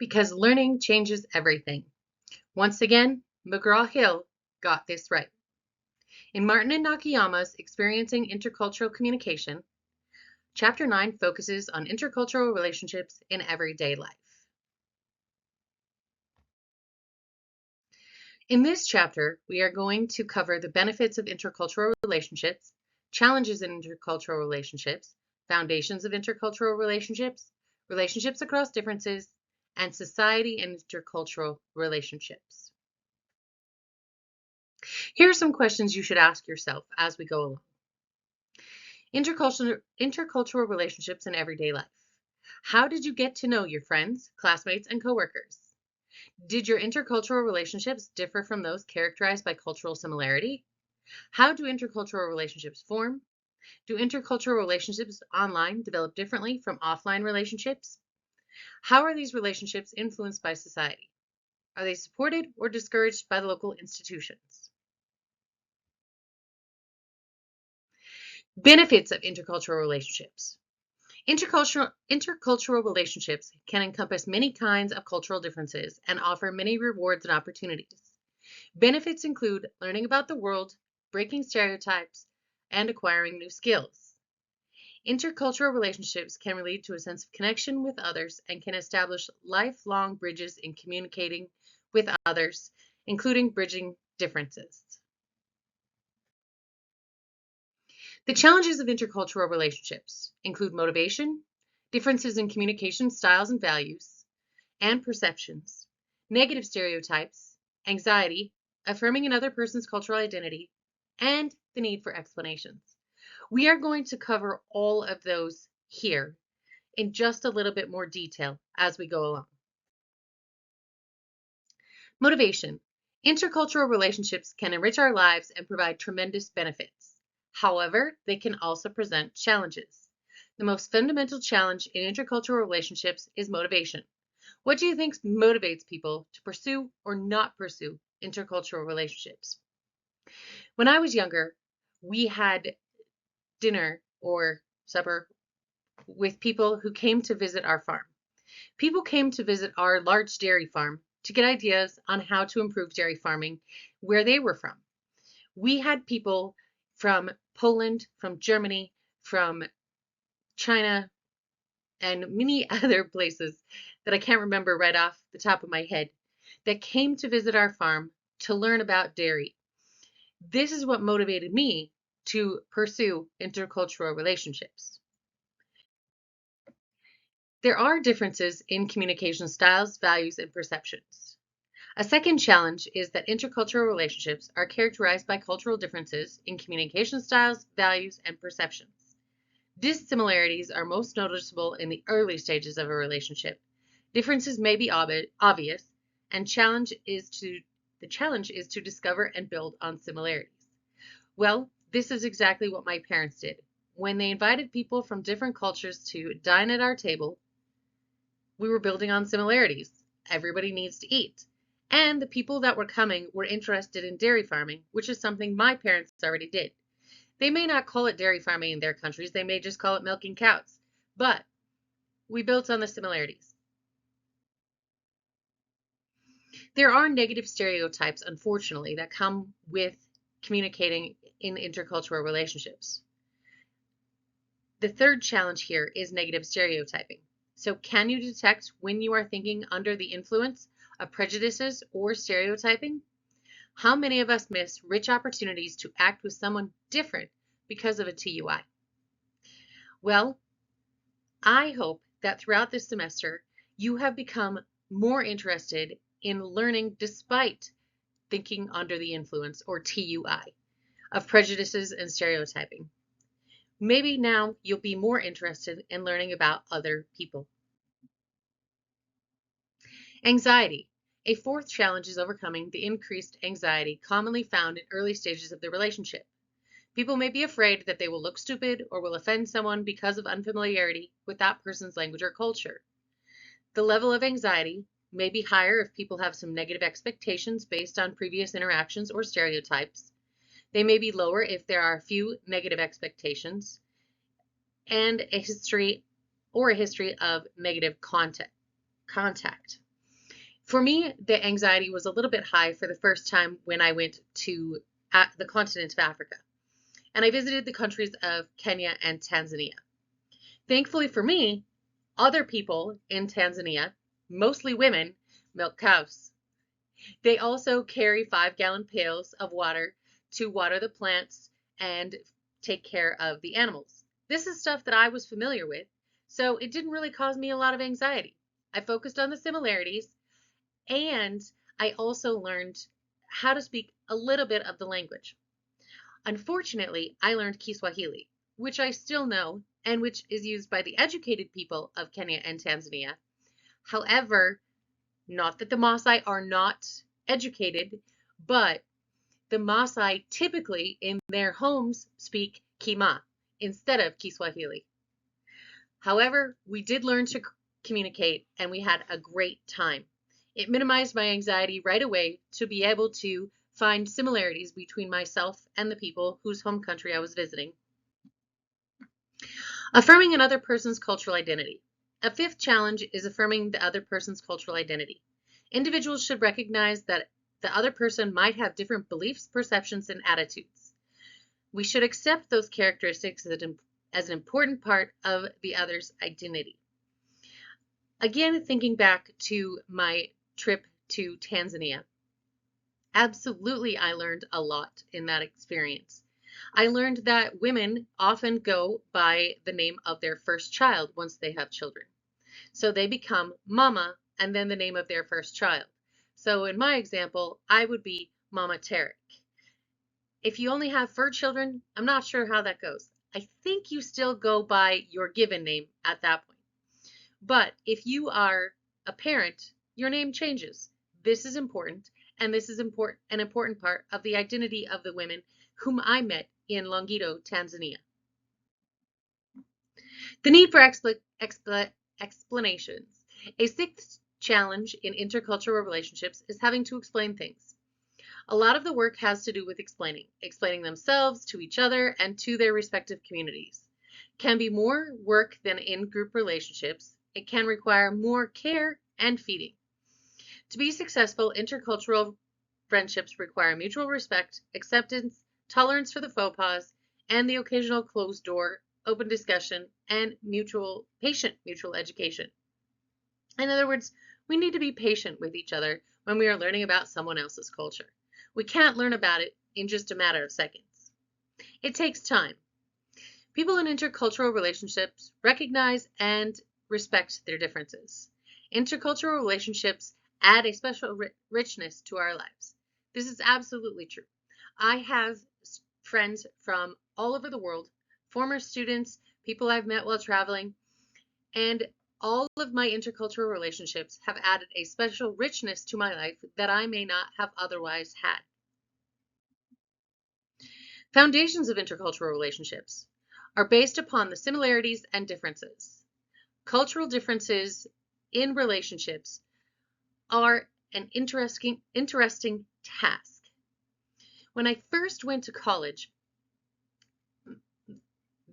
because learning changes everything. Once again, McGraw-Hill got this right. In Martin and Nakayama's Experiencing Intercultural Communication, Chapter 9 focuses on intercultural relationships in everyday life. In this chapter, we are going to cover the benefits of intercultural relationships, challenges in intercultural relationships, foundations of intercultural relationships, relationships across differences, and society and intercultural relationships. Here are some questions you should ask yourself as we go along. Intercultural relationships in everyday life. How did you get to know your friends, classmates, and coworkers? Did your intercultural relationships differ from those characterized by cultural similarity? How do intercultural relationships form? Do intercultural relationships online develop differently from offline relationships? How are these relationships influenced by society? Are they supported or discouraged by the local institutions? Benefits of intercultural relationships. Intercultural relationships can encompass many kinds of cultural differences and offer many rewards and opportunities. Benefits include learning about the world, breaking stereotypes, and acquiring new skills. Intercultural relationships can lead to a sense of connection with others and can establish lifelong bridges in communicating with others, including bridging differences. The challenges of intercultural relationships include motivation, differences in communication styles and values, and perceptions, negative stereotypes, anxiety, affirming another person's cultural identity, and the need for explanations. We are going to cover all of those here in just a little bit more detail as we go along. Motivation. Intercultural relationships can enrich our lives and provide tremendous benefits. However, they can also present challenges. The most fundamental challenge in intercultural relationships is motivation. What do you think motivates people to pursue or not pursue intercultural relationships? When I was younger, we had dinner or supper with people who came to visit our farm. People came to visit our large dairy farm to get ideas on how to improve dairy farming where they were from. We had people from Poland, from Germany, from China, and many other places that I can't remember right off the top of my head that came to visit our farm to learn about dairy. This is what motivated me to pursue intercultural relationships. There are differences in communication styles, values, and perceptions. A second challenge is that intercultural relationships are characterized by cultural differences in communication styles, values, and perceptions. Dissimilarities are most noticeable in the early stages of a relationship. Differences may be obvious, and the challenge is to discover and build on similarities. Well, this is exactly what my parents did. When they invited people from different cultures to dine at our table, we were building on similarities. Everybody needs to eat. And the people that were coming were interested in dairy farming, which is something my parents already did. They may not call it dairy farming in their countries, they may just call it milking cows. But we built on the similarities. There are negative stereotypes, unfortunately, that come with communicating in intercultural relationships. The third challenge here is negative stereotyping. So can you detect when you are thinking under the influence of prejudices or stereotyping? How many of us miss rich opportunities to act with someone different because of a TUI? Well, I hope that throughout this semester, you have become more interested in learning despite thinking under the influence, or TUI, of prejudices and stereotyping. Maybe now you'll be more interested in learning about other people. Anxiety. A fourth challenge is overcoming the increased anxiety commonly found in early stages of the relationship. People may be afraid that they will look stupid or will offend someone because of unfamiliarity with that person's language or culture. The level of anxiety may be higher if people have some negative expectations based on previous interactions or stereotypes. They may be lower if there are a few negative expectations and a history of negative contact. For me, the anxiety was a little bit high for the first time when I went to the continent of Africa, and I visited the countries of Kenya and Tanzania. Thankfully for me, other people in Tanzania, mostly women, milk cows. They also carry 5-gallon pails of water to water the plants and take care of the animals. This is stuff that I was familiar with, so it didn't really cause me a lot of anxiety. I focused on the similarities, and I also learned how to speak a little bit of the language. Unfortunately, I learned Kiswahili, which I still know and which is used by the educated people of Kenya and Tanzania. However, not that the Maasai are not educated, but the Maasai typically in their homes speak Kima instead of Kiswahili. However, we did learn to communicate and we had a great time. It minimized my anxiety right away to be able to find similarities between myself and the people whose home country I was visiting. Affirming another person's cultural identity. A fifth challenge is affirming the other person's cultural identity. Individuals should recognize that the other person might have different beliefs, perceptions, and attitudes. We should accept those characteristics as an important part of the other's identity. Again, thinking back to my trip to Tanzania, absolutely I learned a lot in that experience. I learned that women often go by the name of their first child once they have children. So they become Mama and then the name of their first child. So in my example, I would be Mama Tarek. If you only have 4 children, I'm not sure how that goes. I think you still go by your given name at that point. But if you are a parent, your name changes. This is important, and this is an important part of the identity of the women whom I met in Longido, Tanzania. The need for explanations. A sixth challenge in intercultural relationships is having to explain things. A lot of the work has to do with explaining themselves to each other and to their respective communities. Can be more work than in group relationships. It can require more care and feeding. To be successful, intercultural friendships require mutual respect, acceptance, tolerance for the faux pas, and the occasional closed door, open discussion, and patient mutual education. In other words, we need to be patient with each other when we are learning about someone else's culture. We can't learn about it in just a matter of seconds. It takes time. People in intercultural relationships recognize and respect their differences. Intercultural relationships add a special richness to our lives. This is absolutely true. I have friends from all over the world, former students, people I've met while traveling, and all of my intercultural relationships have added a special richness to my life that I may not have otherwise had. Foundations of intercultural relationships are based upon the similarities and differences. Cultural differences in relationships are an interesting task. When I first went to college,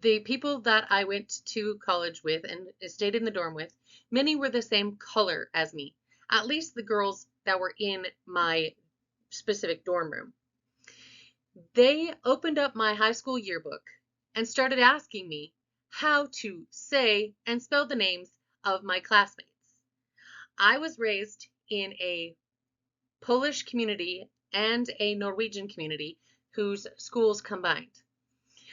the people that I went to college with and stayed in the dorm with, many were the same color as me, at least the girls that were in my specific dorm room. They opened up my high school yearbook and started asking me how to say and spell the names of my classmates. I was raised in a Polish community and a Norwegian community whose schools combined.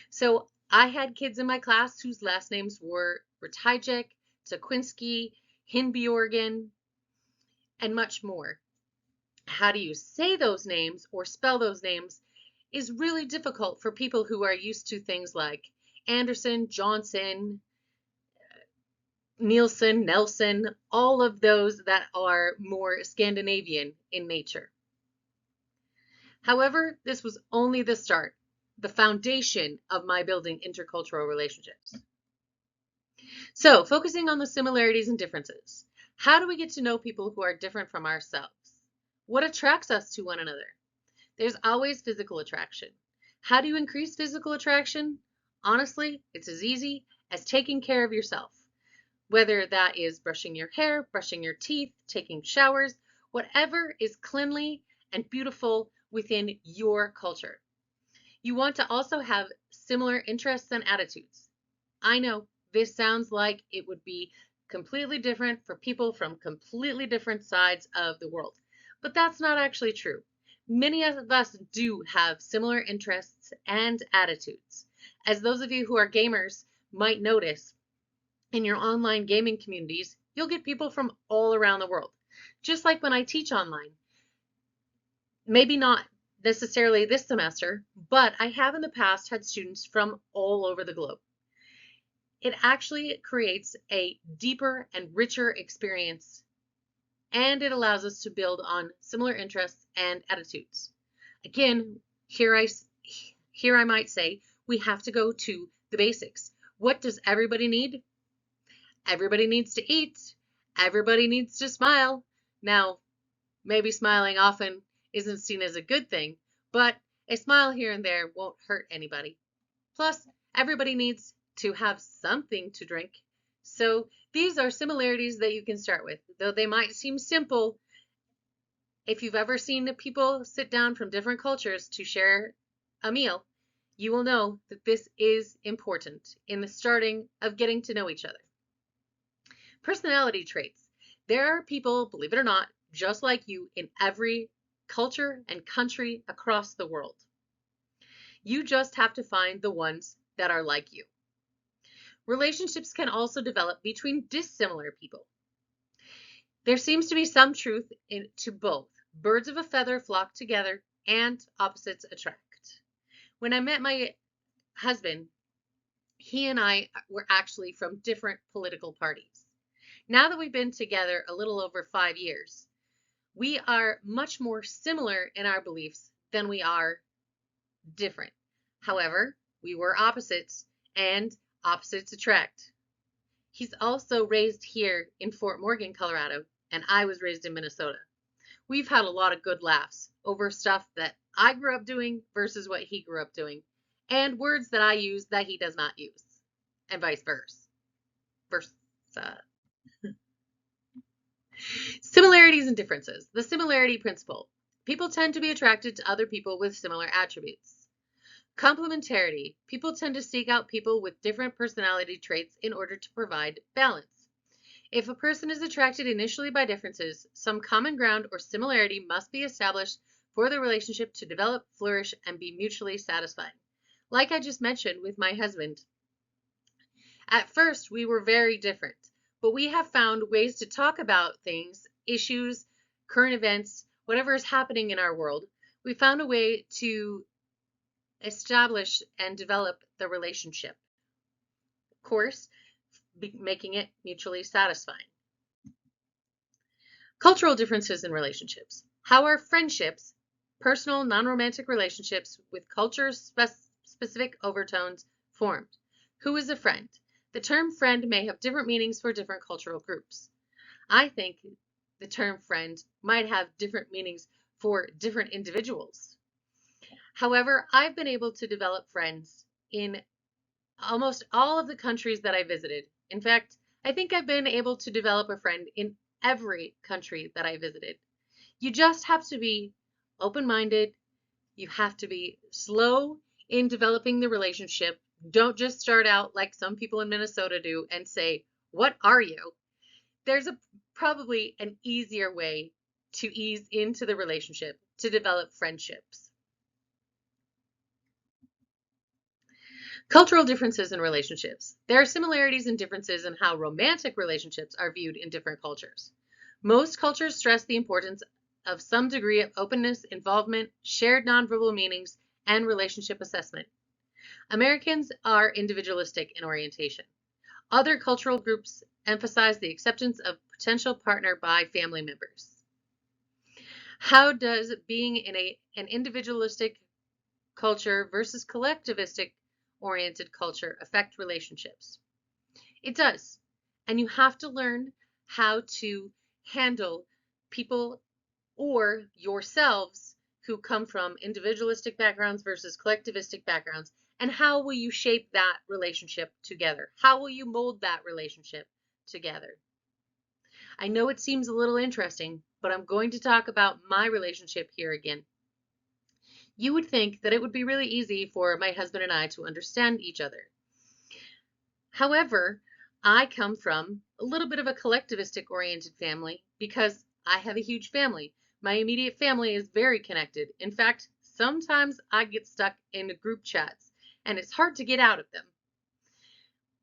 So I had kids in my class whose last names were Ratajek, Tokwinski, Hinbjorgen, and much more. How do you say those names or spell those names is really difficult for people who are used to things like Anderson, Johnson, Nielsen, Nelson, all of those that are more Scandinavian in nature. However, this was only the start, the foundation of my building intercultural relationships. So, focusing on the similarities and differences. How do we get to know people who are different from ourselves? What attracts us to one another? There's always physical attraction. How do you increase physical attraction? Honestly, it's as easy as taking care of yourself. Whether that is brushing your hair, brushing your teeth, taking showers, whatever is cleanly and beautiful within your culture. You want to also have similar interests and attitudes. I know this sounds like it would be completely different for people from completely different sides of the world, but that's not actually true. Many of us do have similar interests and attitudes. As those of you who are gamers might notice, in your online gaming communities, you'll get people from all around the world. Just like when I teach online, maybe not necessarily this semester, but I have in the past had students from all over the globe. It actually creates a deeper and richer experience, and it allows us to build on similar interests and attitudes. Again, here I might say we have to go to the basics. What does everybody need? Everybody needs to eat. Everybody needs to smile. Now, maybe smiling often isn't seen as a good thing, but a smile here and there won't hurt anybody. Plus, everybody needs to have something to drink. So these are similarities that you can start with. Though they might seem simple, if you've ever seen people sit down from different cultures to share a meal, you will know that this is important in the starting of getting to know each other. Personality traits. There are people, believe it or not, just like you in every culture and country across the world. You just have to find the ones that are like you. Relationships can also develop between dissimilar people. There seems to be some truth to both. Birds of a feather flock together and opposites attract. When I met my husband, he and I were actually from different political parties. Now that we've been together a little over 5 years, we are much more similar in our beliefs than we are different. However, we were opposites, and opposites attract. He's also raised here in Fort Morgan, Colorado, and I was raised in Minnesota. We've had a lot of good laughs over stuff that I grew up doing versus what he grew up doing, and words that I use that he does not use, and vice versa. Similarities and differences. The similarity principle. People tend to be attracted to other people with similar attributes. Complementarity. People tend to seek out people with different personality traits in order to provide balance. If a person is attracted initially by differences, some common ground or similarity must be established for the relationship to develop, flourish, and be mutually satisfying. Like I just mentioned with my husband, at first we were very different, but we have found ways to talk about things, issues, current events, whatever is happening in our world. We found a way to establish and develop the relationship. Of course, making it mutually satisfying. Cultural differences in relationships. How are friendships, personal, non-romantic relationships with culture-specific overtones formed? Who is a friend? The term friend may have different meanings for different cultural groups. I think the term friend might have different meanings for different individuals. However, I've been able to develop friends in almost all of the countries that I visited. In fact, I think I've been able to develop a friend in every country that I visited. You just have to be open-minded. You have to be slow in developing the relationship. Don't just start out like some people in Minnesota do and say, "What are you?" There's probably an easier way to ease into the relationship to develop friendships. Cultural differences in relationships. There are similarities and differences in how romantic relationships are viewed in different cultures. Most cultures stress the importance of some degree of openness, involvement, shared nonverbal meanings, and relationship assessment. Americans are individualistic in orientation. Other cultural groups emphasize the acceptance of potential partner by family members. How does being in an individualistic culture versus collectivistic oriented culture affect relationships? It does. And you have to learn how to handle people or yourselves who come from individualistic backgrounds versus collectivistic backgrounds. And how will you shape that relationship together? How will you mold that relationship together? I know it seems a little interesting, but I'm going to talk about my relationship here again. You would think that it would be really easy for my husband and I to understand each other. However, I come from a little bit of a collectivistic oriented family because I have a huge family. My immediate family is very connected. In fact, sometimes I get stuck in group chats and it's hard to get out of them.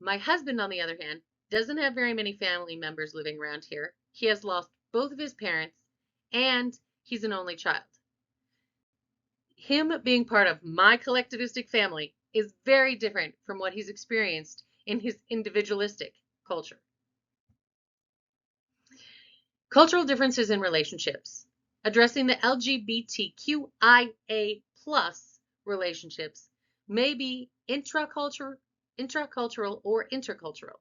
My husband, on the other hand, doesn't have very many family members living around here. He has lost both of his parents and he's an only child. Him being part of my collectivistic family is very different from what he's experienced in his individualistic culture. Cultural differences in relationships. Addressing the LGBTQIA plus relationships may be intracultural or intercultural.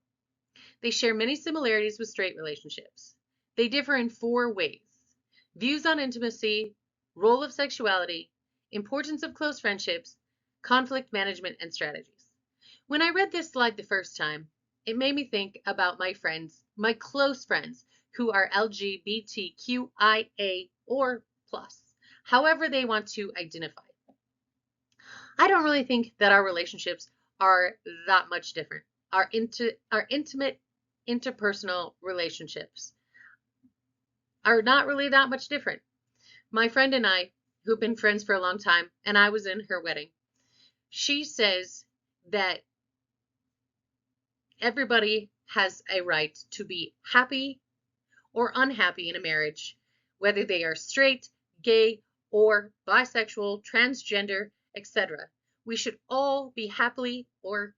They share many similarities with straight relationships. They differ in 4 ways: views on intimacy, role of sexuality, importance of close friendships, conflict management, and strategies. When I read this slide the first time, it made me think about my friends, my close friends, who are LGBTQIA or plus, however they want to identify. I don't really think that our relationships are that much different. Our intimate interpersonal relationships are not really that much different. My friend and I, who've been friends for a long time, and I was in her wedding, she says that everybody has a right to be happy or unhappy in a marriage, whether they are straight, gay, or bisexual, transgender, etc. We should all be happily or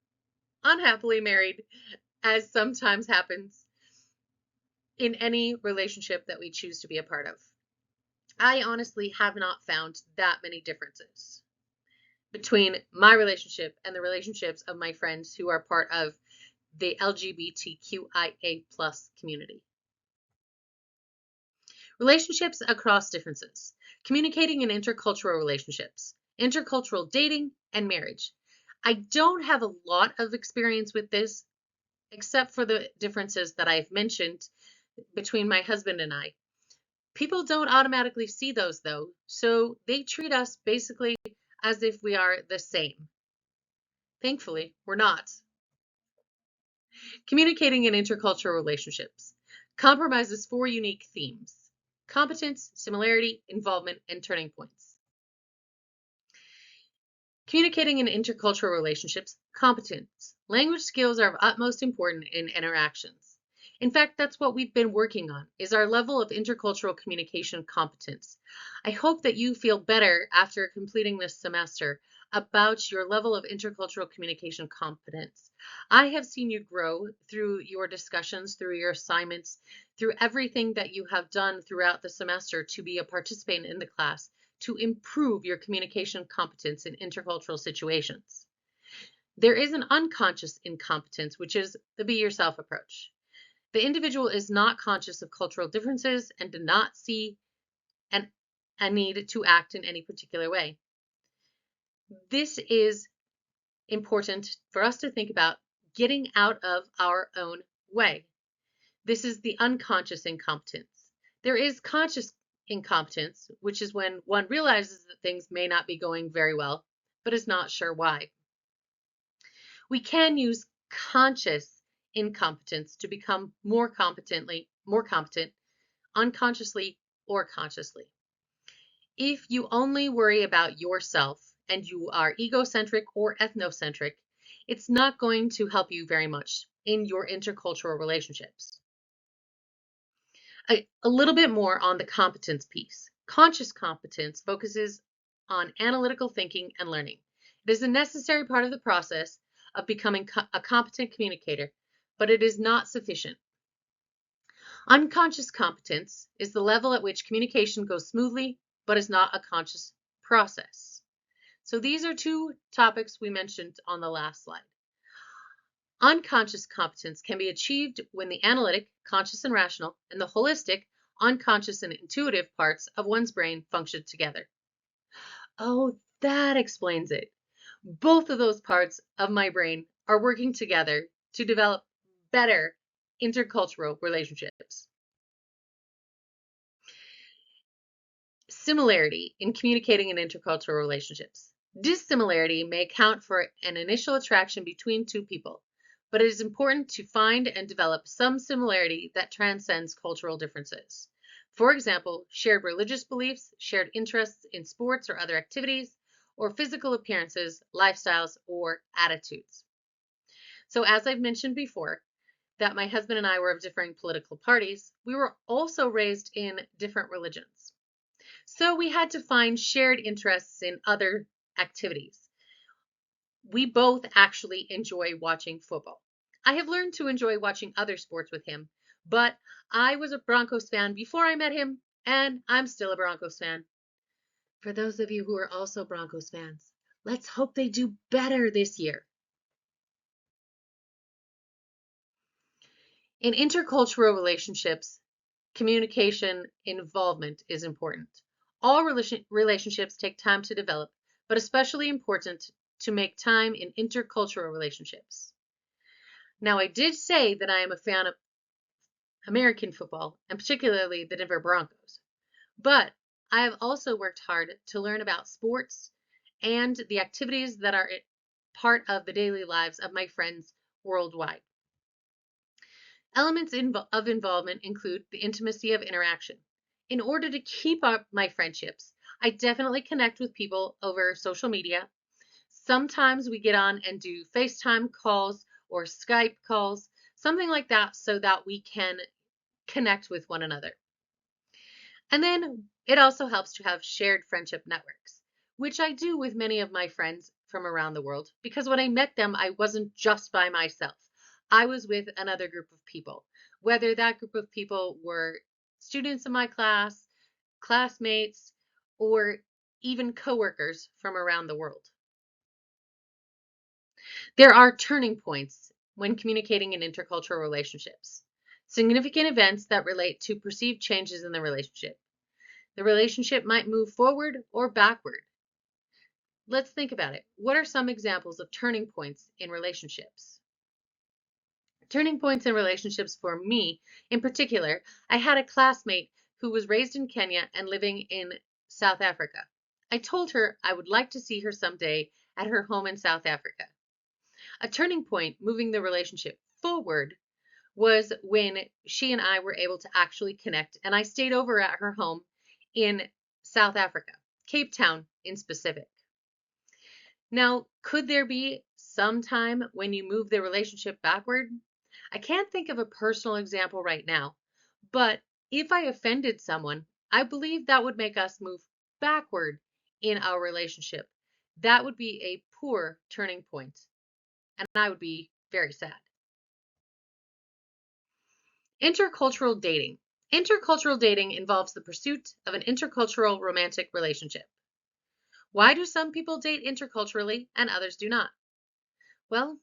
unhappily married, as sometimes happens in any relationship that we choose to be a part of. I honestly have not found that many differences between my relationship and the relationships of my friends who are part of the LGBTQIA plus community. Relationships across differences. Communicating in intercultural relationships. Intercultural dating and marriage. I don't have a lot of experience with this, except for the differences that I've mentioned between my husband and I. People don't automatically see those though, so they treat us basically as if we are the same. Thankfully, we're not. Communicating in intercultural relationships compromises 4 unique themes: competence, similarity, involvement, and turning points. Communicating in intercultural relationships, competence. Language skills are of utmost importance in interactions. In fact, that's what we've been working on, is our level of intercultural communication competence. I hope that you feel better after completing this semester about your level of intercultural communication competence. I have seen you grow through your discussions, through your assignments, through everything that you have done throughout the semester to be a participant in the class, to improve your communication competence in intercultural situations. There is an unconscious incompetence, which is the be yourself approach. The individual is not conscious of cultural differences and does not see a need to act in any particular way. This is important for us to think about getting out of our own way. This is the unconscious incompetence. There is conscious incompetence, which is when one realizes that things may not be going very well, but is not sure why. We can use conscious incompetence to become more competent, unconsciously or consciously. If you only worry about yourself and you are egocentric or ethnocentric, it's not going to help you very much in your intercultural relationships. A little bit more on the competence piece. Conscious competence focuses on analytical thinking and learning. It is a necessary part of the process of becoming a competent communicator, but it is not sufficient. Unconscious competence is the level at which communication goes smoothly, but is not a conscious process. So these are 2 topics we mentioned on the last slide. Unconscious competence can be achieved when the analytic, conscious and rational, and the holistic, unconscious and intuitive parts of one's brain function together. Oh, that explains it. Both of those parts of my brain are working together to develop better intercultural relationships. Similarity in communicating in intercultural relationships. Dissimilarity may account for an initial attraction between two people, but it is important to find and develop some similarity that transcends cultural differences. For example, shared religious beliefs, shared interests in sports or other activities, or physical appearances, lifestyles, or attitudes. So as I've mentioned before, that my husband and I were of differing political parties, we were also raised in different religions. So we had to find shared interests in other activities. We both actually enjoy watching football. I have learned to enjoy watching other sports with him, but I was a Broncos fan before I met him, and I'm still a Broncos fan. For those of you who are also Broncos fans, let's hope they do better this year. In intercultural relationships, communication involvement is important. All relationships take time to develop, but especially important to make time in intercultural relationships. Now, I did say that I am a fan of American football, and particularly the Denver Broncos, but I have also worked hard to learn about sports and the activities that are part of the daily lives of my friends worldwide. Elements of involvement include the intimacy of interaction. In order to keep up my friendships, I definitely connect with people over social media. Sometimes we get on and do FaceTime calls or Skype calls, something like that, so that we can connect with one another. And then it also helps to have shared friendship networks, which I do with many of my friends from around the world, because when I met them, I wasn't just by myself. I was with another group of people, whether that group of people were students in my class, classmates, or even coworkers from around the world. There are turning points when communicating in intercultural relationships, significant events that relate to perceived changes in the relationship. The relationship might move forward or backward. Let's think about it. What are some examples of turning points in relationships? Turning points in relationships for me, in particular, I had a classmate who was raised in Kenya and living in South Africa. I told her I would like to see her someday at her home in South Africa. A turning point moving the relationship forward was when she and I were able to actually connect, and I stayed over at her home in South Africa, Cape Town in specific. Now, could there be some time when you move the relationship backward? I can't think of a personal example right now, but if I offended someone, I believe that would make us move backward in our relationship. That would be a poor turning point, and I would be very sad. Intercultural dating. Intercultural dating involves the pursuit of an intercultural romantic relationship. Why do some people date interculturally and others do not? Well,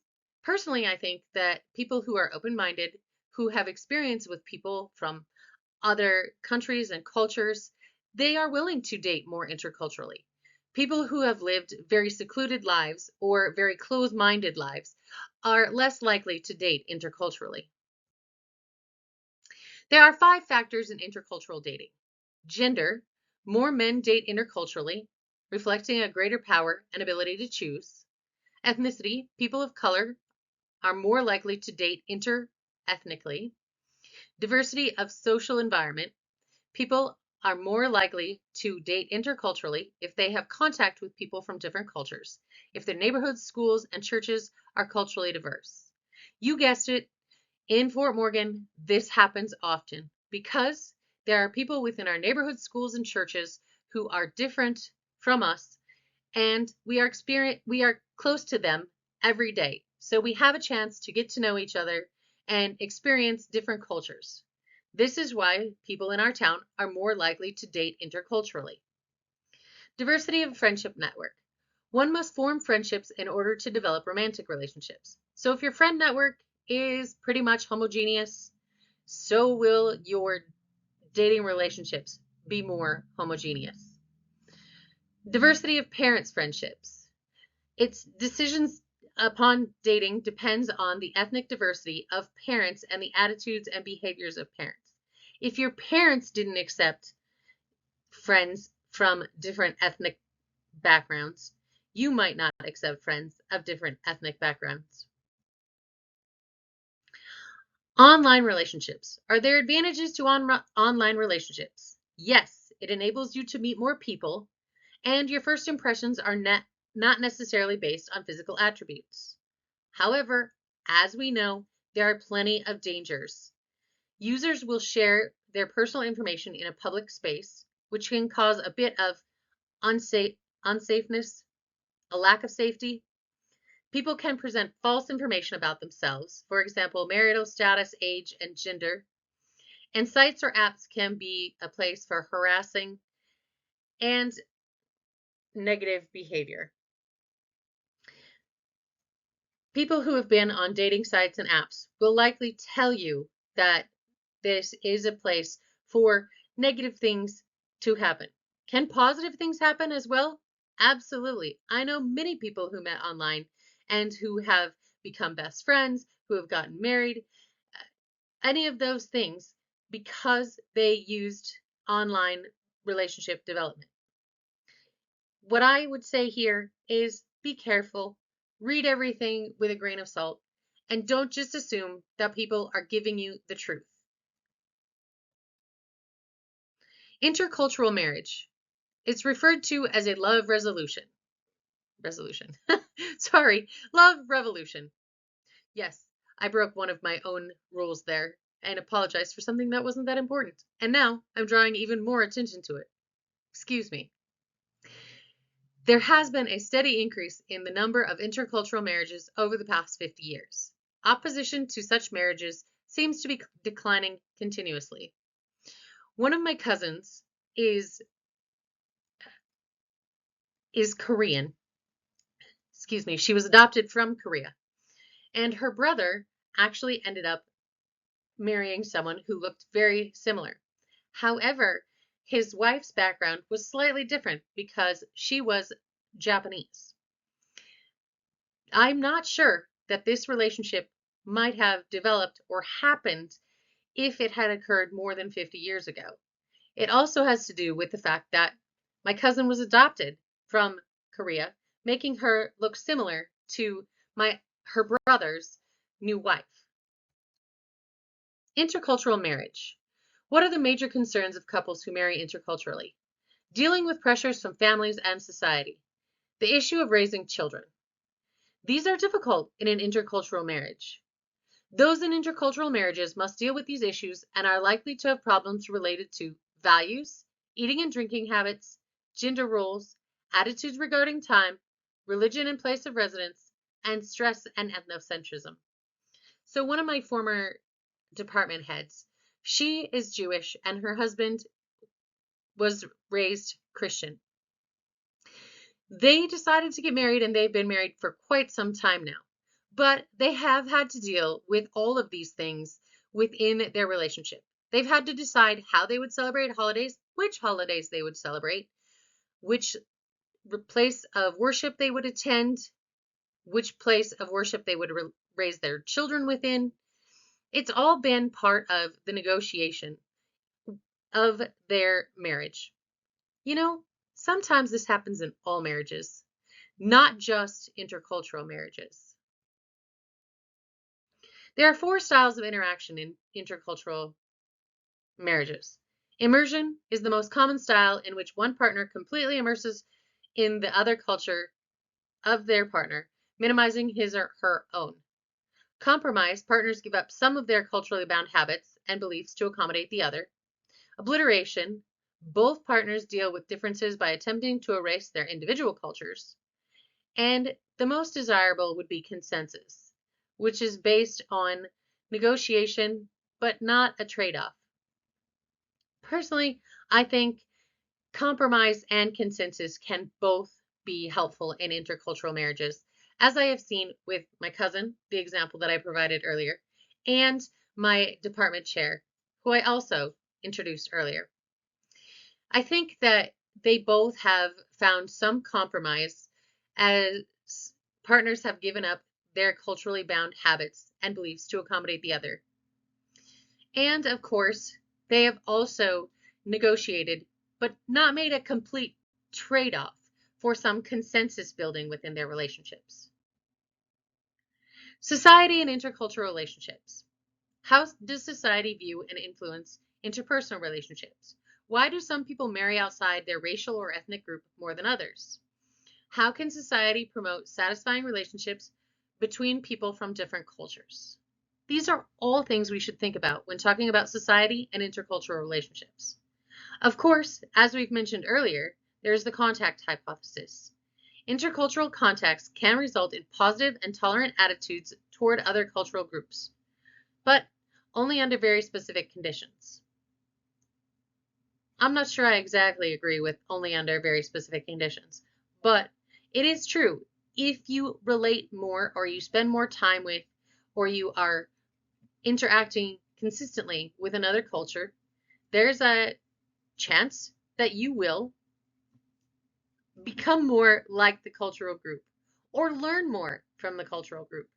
personally, I think that people who are open-minded, who have experience with people from other countries and cultures, they are willing to date more interculturally. People who have lived very secluded lives or very closed-minded lives are less likely to date interculturally. There are 5 factors in intercultural dating. Gender, more men date interculturally, reflecting a greater power and ability to choose. Ethnicity, people of color are more likely to date interethnically. Diversity of social environment, people are more likely to date interculturally if they have contact with people from different cultures, if their neighborhoods, schools, and churches are culturally diverse. You guessed it, in Fort Morgan, this happens often because there are people within our neighborhood schools and churches who are different from us, and we are close to them every day. So we have a chance to get to know each other and experience different cultures. This is why people in our town are more likely to date interculturally. Diversity of friendship network. One must form friendships in order to develop romantic relationships. So if your friend network is pretty much homogeneous, so will your dating relationships be more homogeneous. Diversity of parents' friendships. Its decisions upon dating depends on the ethnic diversity of parents and the attitudes and behaviors of parents. If your parents didn't accept friends from different ethnic backgrounds, you might not accept friends of different ethnic backgrounds. Online relationships. Are there advantages to online relationships? Yes, it enables you to meet more people, and your first impressions are not necessarily based on physical attributes. However, as we know, there are plenty of dangers. Users will share their personal information in a public space, which can cause a bit of unsafeness, a lack of safety. People can present false information about themselves, for example, marital status, age, and gender. And sites or apps can be a place for harassing and negative behavior. People who have been on dating sites and apps will likely tell you that this is a place for negative things to happen. Can positive things happen as well? Absolutely. I know many people who met online and who have become best friends, who have gotten married, any of those things because they used online relationship development. What I would say here is be careful, read everything with a grain of salt, and don't just assume that people are giving you the truth. Intercultural marriage. It's referred to as a love resolution. Sorry, love revolution. Yes, I broke one of my own rules there and apologized for something that wasn't that important. And now I'm drawing even more attention to it. Excuse me. There has been a steady increase in the number of intercultural marriages over the past 50 years. Opposition to such marriages seems to be declining continuously. One of my cousins is Korean. Excuse me, she was adopted from Korea. And her brother actually ended up marrying someone who looked very similar. However, his wife's background was slightly different because she was Japanese. I'm not sure that this relationship might have developed or happened if it had occurred more than 50 years ago. It also has to do with the fact that my cousin was adopted from Korea, making her look similar to her brother's new wife. Intercultural marriage. What are the major concerns of couples who marry interculturally? Dealing with pressures from families and society. The issue of raising children. These are difficult in an intercultural marriage. Those in intercultural marriages must deal with these issues and are likely to have problems related to values, eating and drinking habits, gender roles, attitudes regarding time, religion and place of residence, and stress and ethnocentrism. So one of my former department heads, she is Jewish and her husband was raised Christian. They decided to get married and they've been married for quite some time now. But they have had to deal with all of these things within their relationship. They've had to decide how they would celebrate holidays, which holidays they would celebrate, which place of worship they would attend, which place of worship they would raise their children within. It's all been part of the negotiation of their marriage. You know, sometimes this happens in all marriages, not just intercultural marriages. There are 4 styles of interaction in intercultural marriages. Immersion is the most common style in which one partner completely immerses in the other culture of their partner, minimizing his or her own. Compromise, partners give up some of their culturally bound habits and beliefs to accommodate the other. Obliteration, both partners deal with differences by attempting to erase their individual cultures. And the most desirable would be consensus, which is based on negotiation, but not a trade-off. Personally, I think compromise and consensus can both be helpful in intercultural marriages, as I have seen with my cousin, the example that I provided earlier, and my department chair, who I also introduced earlier. I think that they both have found some compromise as partners have given up their culturally bound habits and beliefs to accommodate the other. And of course, they have also negotiated but not made a complete trade-off for some consensus building within their relationships. Society and intercultural relationships. How does society view and influence interpersonal relationships? Why do some people marry outside their racial or ethnic group more than others? How can society promote satisfying relationships between people from different cultures? These are all things we should think about when talking about society and intercultural relationships. Of course, as we've mentioned earlier, there's the contact hypothesis. Intercultural contacts can result in positive and tolerant attitudes toward other cultural groups, but only under very specific conditions. I'm not sure I exactly agree with only under very specific conditions, but it is true. If you relate more or you spend more time with or you are interacting consistently with another culture, there's a chance that you will become more like the cultural group or learn more from the cultural group.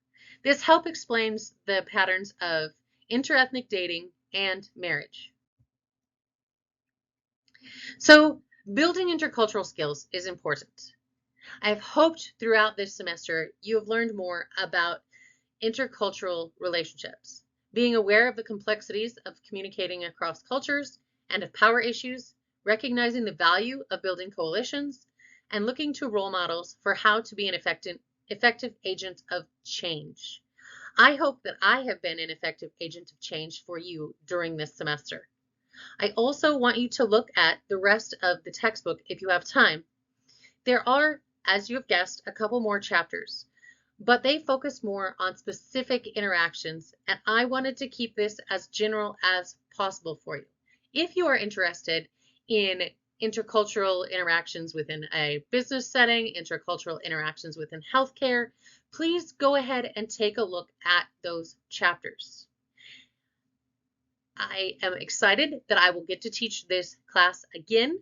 This help explains the patterns of interethnic dating and marriage. So building intercultural skills is important. I've hoped throughout this semester you have learned more about intercultural relationships, being aware of the complexities of communicating across cultures and of power issues, recognizing the value of building coalitions, and looking to role models for how to be an effective agent of change. I hope that I have been an effective agent of change for you during this semester. I also want you to look at the rest of the textbook if you have time. There are, as you have guessed, a couple more chapters, but they focus more on specific interactions, and I wanted to keep this as general as possible for you. If you are interested in intercultural interactions within a business setting, intercultural interactions within healthcare, please go ahead and take a look at those chapters. I am excited that I will get to teach this class again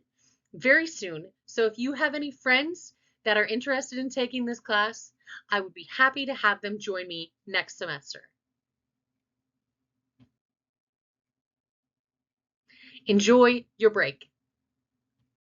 very soon. So if you have any friends that are interested in taking this class, I would be happy to have them join me next semester. Enjoy your break.